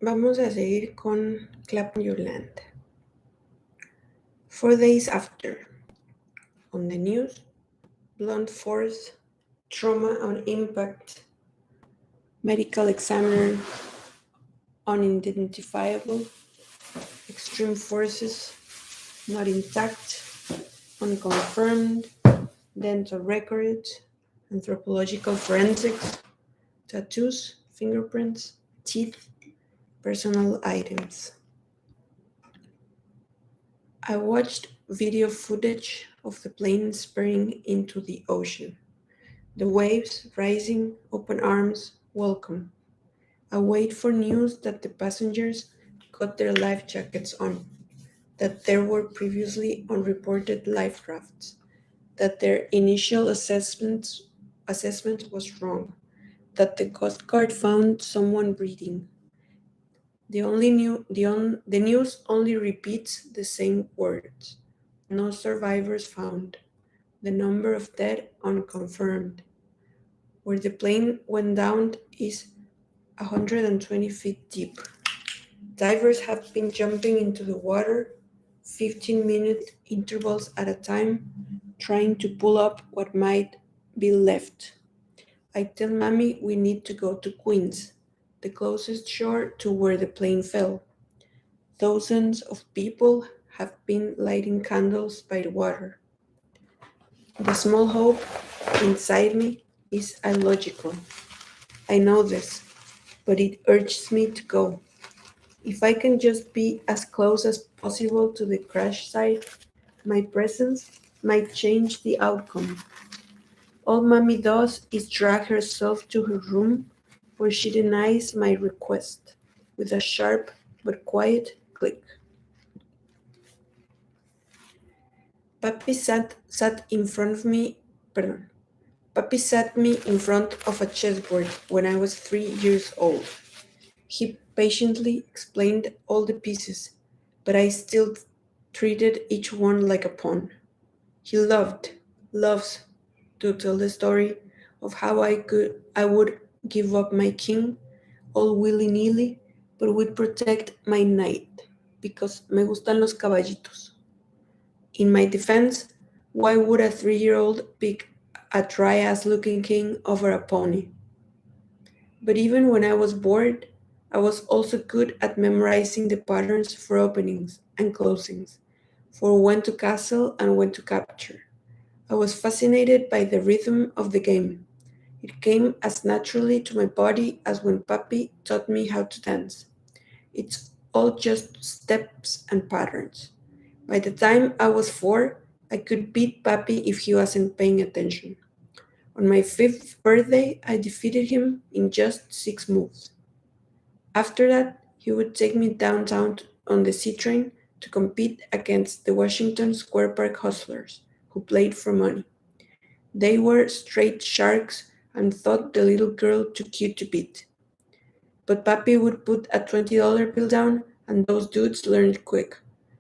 Vamos a seguir con Clap on Your Land. 4 days after, on the news, blunt force, trauma on impact, medical examiner unidentifiable, extreme forces not intact, unconfirmed, dental records, anthropological forensics, tattoos, fingerprints, teeth, personal items. I watched video footage of the plane spurring into the ocean. The waves rising, open arms, welcome. I wait for news that the passengers got their life jackets on, that there were previously unreported life rafts, that their initial assessment was wrong, that the Coast Guard found someone breathing. The news only repeats the same words. No survivors found. The number of dead unconfirmed. Where the plane went down is 120 feet deep. Divers have been jumping into the water 15-minute intervals at a time, trying to pull up what might be left. I tell Mommy we need to go to Queens, the closest shore to where the plane fell. Thousands of people have been lighting candles by the water. The small hope inside me is illogical. I know this, but it urges me to go. If I can just be as close as possible to the crash site, my presence might change the outcome. All Mommy does is drag herself to her room, where she denies my request with a sharp but quiet click. Papi sat in front of me, pardon. Papi sat me in front of a chessboard when I was 3 years old. He patiently explained all the pieces, but I still treated each one like a pawn. He loves to tell the story of how I would give up my king all willy-nilly, but would protect my knight because me gustan los caballitos. In my defense, why would a 3-year-old pick a dry-ass looking king over a pony? But even when I was bored, I was also good at memorizing the patterns for openings and closings, for when to castle and when to capture. I was fascinated by the rhythm of the game. It came as naturally to my body as when Papi taught me how to dance. It's all just steps and patterns. By the time I was 4, I could beat Papi if he wasn't paying attention. On my 5th birthday, I defeated him in just 6 moves. After that, he would take me downtown on the C train to compete against the Washington Square Park hustlers who played for money. They were straight sharks and thought the little girl too cute to beat. But Papi would put a $20 bill down, and those dudes learned quick.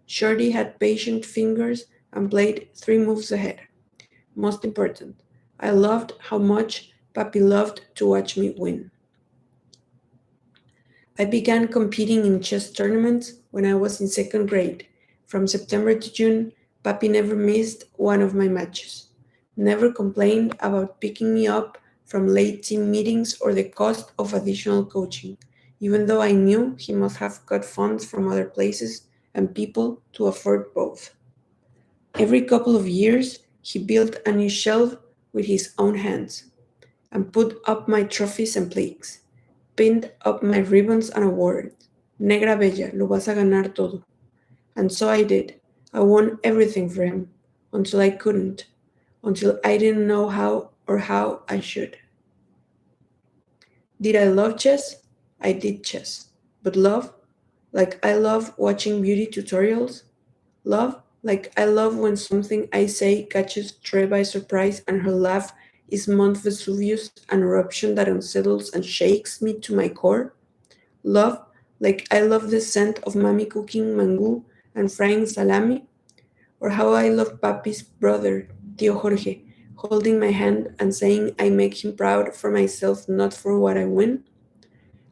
Shorty had patient fingers and played 3 moves ahead. Most important, I loved how much Papi loved to watch me win. I began competing in chess tournaments when I was in 2nd grade. From September to June, Papi never missed one of my matches. Never complained about picking me up from late team meetings or the cost of additional coaching, even though I knew he must have cut funds from other places and people to afford both. Every couple of years, he built a new shelf with his own hands and put up my trophies and plaques, pinned up my ribbons and awards. Negra Bella, lo vas a ganar todo. And so I did. I won everything for him, until I couldn't, until I didn't know how or how I should. Did I love chess? I did chess. But love? Like I love watching beauty tutorials? Love? Like I love when something I say catches Trey by surprise and her laugh is Mount Vesuvius, an eruption that unsettles and shakes me to my core? Love? Like I love the scent of mommy cooking mango and frying salami? Or how I love Papi's brother, Tio Jorge, holding my hand and saying I make him proud for myself, not for what I win?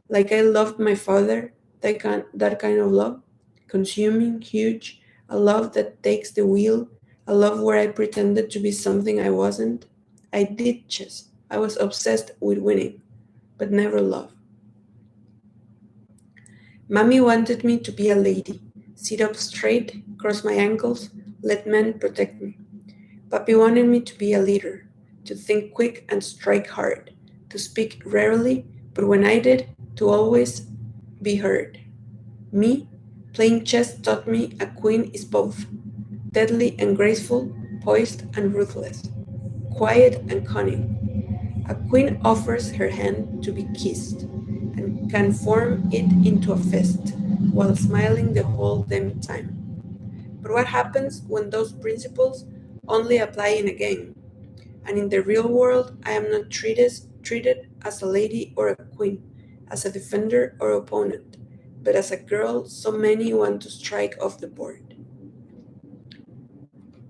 Like I loved my father That kind of love, consuming, huge, a love that takes the wheel, a love where I pretended to be something I wasn't. I did chess. I was obsessed with winning, but never love. Mommy wanted me to be a lady, sit up straight, cross my ankles, let men protect me. Papi wanted me to be a leader, to think quick and strike hard, to speak rarely, but when I did, to always be heard. Me, playing chess taught me a queen is both deadly and graceful, poised and ruthless, quiet and cunning. A queen offers her hand to be kissed and can form it into a fist while smiling the whole damn time. But what happens when those principles only apply in a game? And in the real world, I am not treated as a lady or a queen, as a defender or opponent, but as a girl so many want to strike off the board.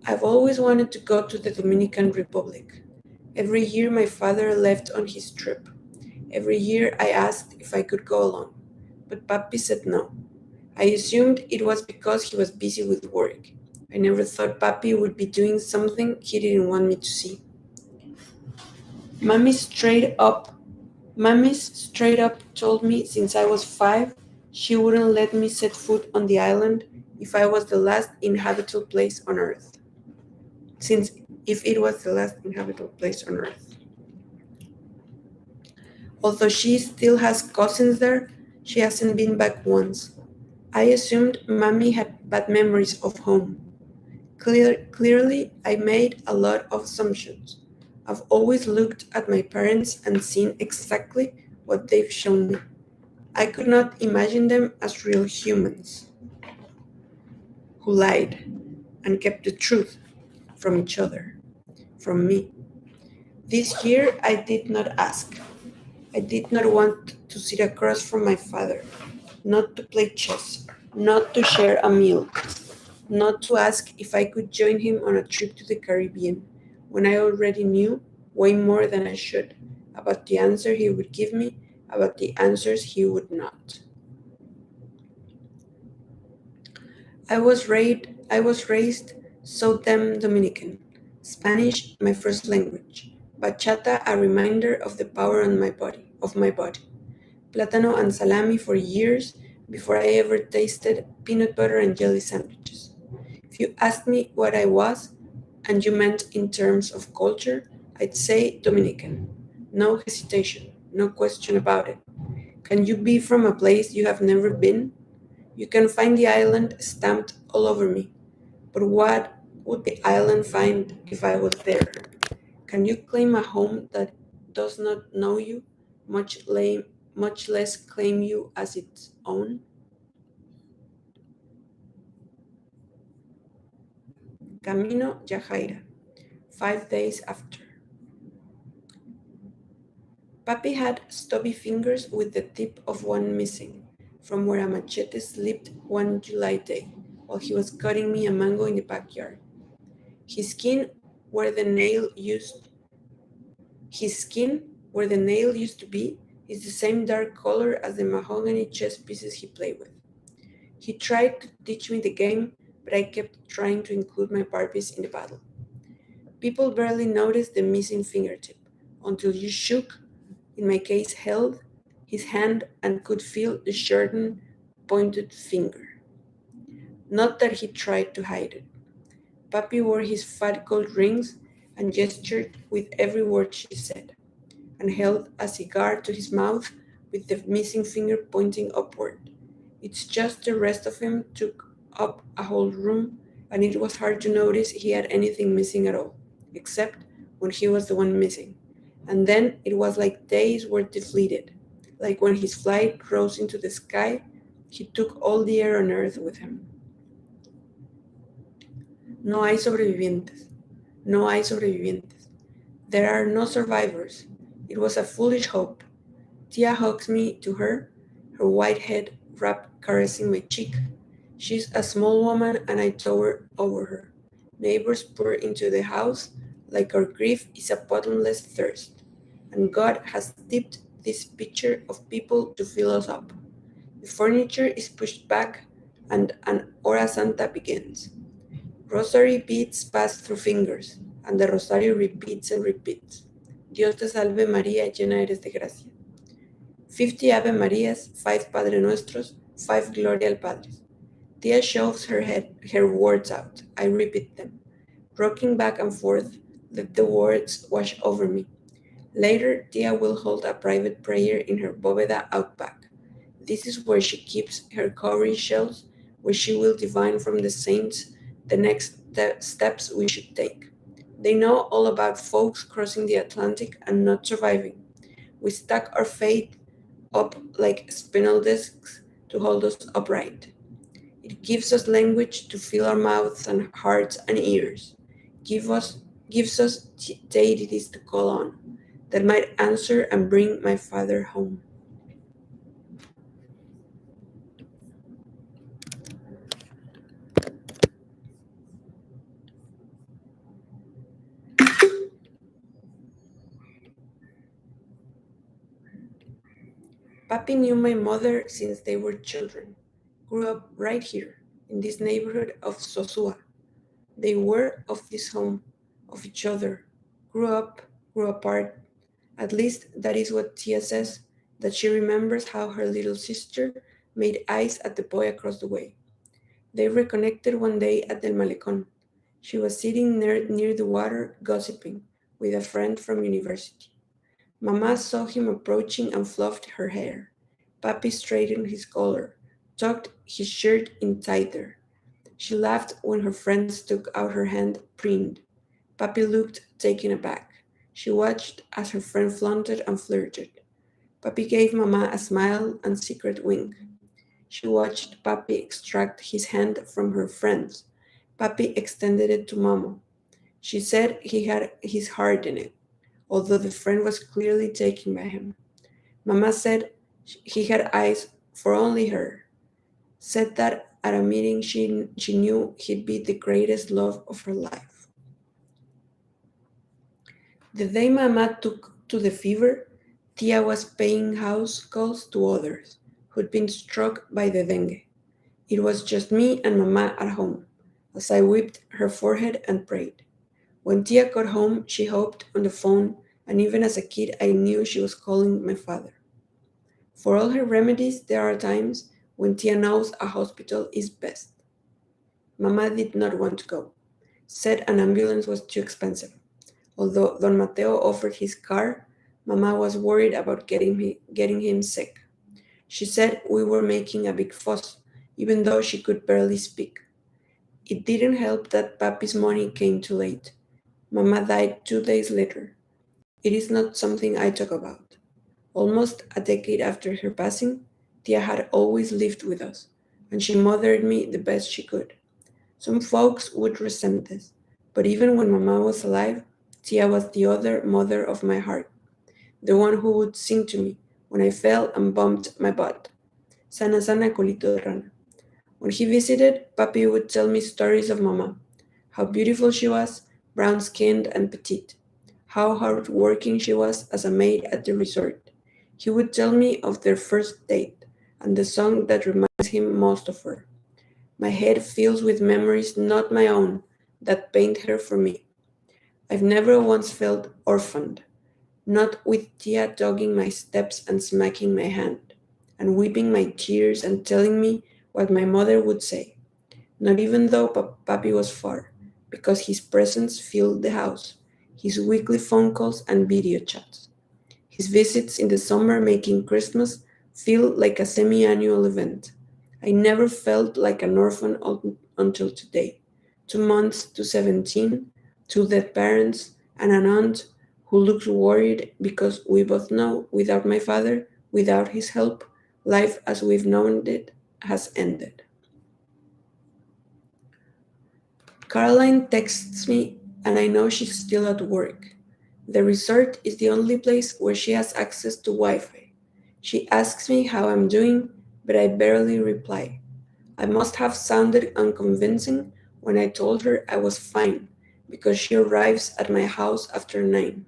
I've always wanted to go to the Dominican Republic. Every year my father left on his trip. Every year I asked if I could go along, but Papi said no. I assumed it was because he was busy with work. I never thought Papi would be doing something he didn't want me to see. Mommy straight up Mammy's straight up told me since I was 5 she wouldn't let me set foot on the island if I was the last inhabitable place on earth. Since if it was the last inhabitable place on earth. Although she still has cousins there, she hasn't been back once. I assumed Mommy had bad memories of home. Clearly, I made a lot of assumptions. I've always looked at my parents and seen exactly what they've shown me. I could not imagine them as real humans who lied and kept the truth from each other, from me. This year I did not ask. I did not want to sit across from my father, not to play chess, not to share a meal, not to ask if I could join him on a trip to the Caribbean, when I already knew way more than I should about the answer he would give me, about the answers he would not. I was raised so damn Dominican. Spanish, my first language. Bachata, a reminder of the power on my body. Plátano and salami for years before I ever tasted peanut butter and jelly sandwiches. If you asked me what I was, and you meant in terms of culture, I'd say Dominican. No hesitation, no question about it. Can you be from a place you have never been? You can find the island stamped all over me. But what would the island find if I was there? Can you claim a home that does not know you, much less claim you as its own? Camino Yajaira, 5 days after. Papi had stubby fingers with the tip of one missing, from where a machete slipped one July day while he was cutting me a mango in the backyard. His skin where the nail used his skin where the nail used to be is the same dark color as the mahogany chess pieces he played with. He tried to teach me the game, but I kept trying to include my Barbies in the battle. People barely noticed the missing fingertip until you shook, in my case held, his hand and could feel the sharpened, pointed finger. Not that he tried to hide it. Papi wore his fat gold rings and gestured with every word she said, and held a cigar to his mouth with the missing finger pointing upward. It's just the rest of him took up a whole room, and it was hard to notice he had anything missing at all, except when he was the one missing. And then it was like days were deflated, like when his flight rose into the sky, he took all the air on earth with him. No hay sobrevivientes. No hay sobrevivientes. There are no survivors. It was a foolish hope. Tia hugs me to her white head wrapped caressing my cheek. She's a small woman and I tower over her. Neighbors pour into the house like our grief is a bottomless thirst. And God has tipped this pitcher of people to fill us up. The furniture is pushed back and an Hora Santa begins. Rosary beads pass through fingers, and the Rosario repeats and repeats. Dios te salve María, llena eres de gracia. 50 Ave Marías, 5 Padre Nuestros, 5 Gloria al Padres. Tia shoves her head, her words out. I repeat them. Rocking back and forth, let the words wash over me. Later, Tia will hold a private prayer in her bóveda out back. This is where she keeps her cowrie shells, where she will divine from the saints the next steps we should take. They know all about folks crossing the Atlantic and not surviving. We stack our faith up like spinal discs to hold us upright. It gives us language to fill our mouths and hearts and ears. Gives us deities to call on that might answer and bring my father home. Papi knew my mother since they were children. Grew up right here, in this neighborhood of Sosua. They were of this home, of each other. Grew up, grew apart. At least that is what Tia says, that she remembers how her little sister made eyes at the boy across the way. They reconnected one day at Del Malecón. She was sitting near the water, gossiping, with a friend from university. Mama saw him approaching and fluffed her hair. Papi straightened his collar, tucked his shirt in tighter. She laughed when her friend stuck out her hand, preened. Papi looked taken aback. She watched as her friend flaunted and flirted. Papi gave Mama a smile and secret wink. She watched Papi extract his hand from her friend's. Papi extended it to Mama. She said he had his heart in it, although the friend was clearly taken by him. Mama said he had eyes for only her. Said that at a meeting she knew he'd be the greatest love of her life. The day Mama took to the fever, Tia was paying house calls to others who'd been struck by the dengue. It was just me and Mama at home, as I whipped her forehead and prayed. When Tia got home, she hoped on the phone, and even as a kid, I knew she was calling my father. For all her remedies, there are times when Tia knows a hospital is best. Mama did not want to go, said an ambulance was too expensive. Although Don Mateo offered his car, Mama was worried about getting him sick. She said we were making a big fuss, even though she could barely speak. It didn't help that Papi's money came too late. Mama died 2 days later. It is not something I talk about. Almost a decade after her passing, Tia had always lived with us, and she mothered me the best she could. Some folks would resent this, but even when Mama was alive, Tia was the other mother of my heart, the one who would sing to me when I fell and bumped my butt. Sana sana colito de rana. When he visited, Papi would tell me stories of Mama, how beautiful she was, brown-skinned and petite, how hard-working she was as a maid at the resort. He would tell me of their first date and the song that reminds him most of her. My head fills with memories not my own that paint her for me. I've never once felt orphaned, not with Tia dogging my steps and smacking my hand, and weeping my tears and telling me what my mother would say, not even though Papi was far, because his presence filled the house, his weekly phone calls and video chats, his visits in the summer making Christmas feel like a semi-annual event. I never felt like an orphan until today. 2 months to 17, 2 dead parents, and an aunt who looks worried because we both know without my father, without his help, life as we've known it has ended. Caroline texts me, and I know she's still at work. The resort is the only place where she has access to Wi-Fi. She asks me how I'm doing, but I barely reply. I must have sounded unconvincing when I told her I was fine, because she arrives at my house after 9,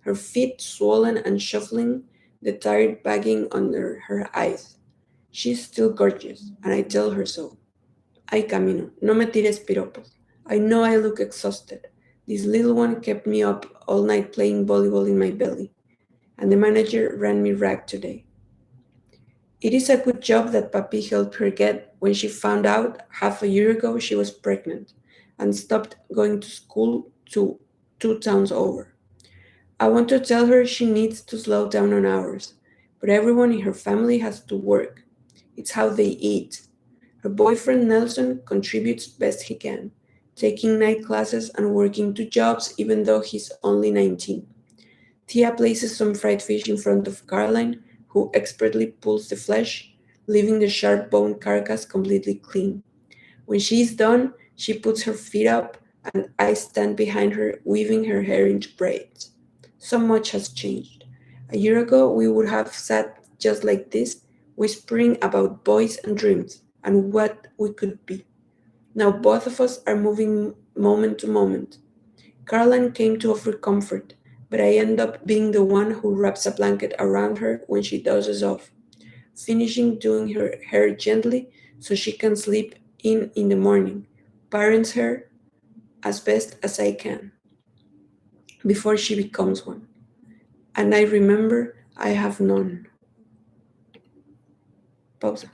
her feet swollen and shuffling, the tired bagging under her eyes. She's still gorgeous, and I tell her so. Ay, Camino, no me tires piropos. I know I look exhausted. This little one kept me up all night playing volleyball in my belly, and the manager ran me rag today. It is a good job that Papi helped her get when she found out half a year ago she was pregnant and stopped going to school to 2 towns over. I want to tell her she needs to slow down on hours, but everyone in her family has to work. It's how they eat. Her boyfriend Nelson contributes best he can, taking night classes and working 2 jobs even though he's only 19. Tia places some fried fish in front of Caroline, who expertly pulls the flesh, leaving the sharp bone carcass completely clean. When she is done, she puts her feet up, and I stand behind her, weaving her hair into braids. So much has changed. A year ago, we would have sat just like this, whispering about boys and dreams and what we could be. Now both of us are moving moment to moment. Caroline came to offer comfort, but I end up being the one who wraps a blanket around her when she dozes off, finishing doing her hair gently so she can sleep in the morning, parents her as best as I can before she becomes one. And I remember I have none. Pausa.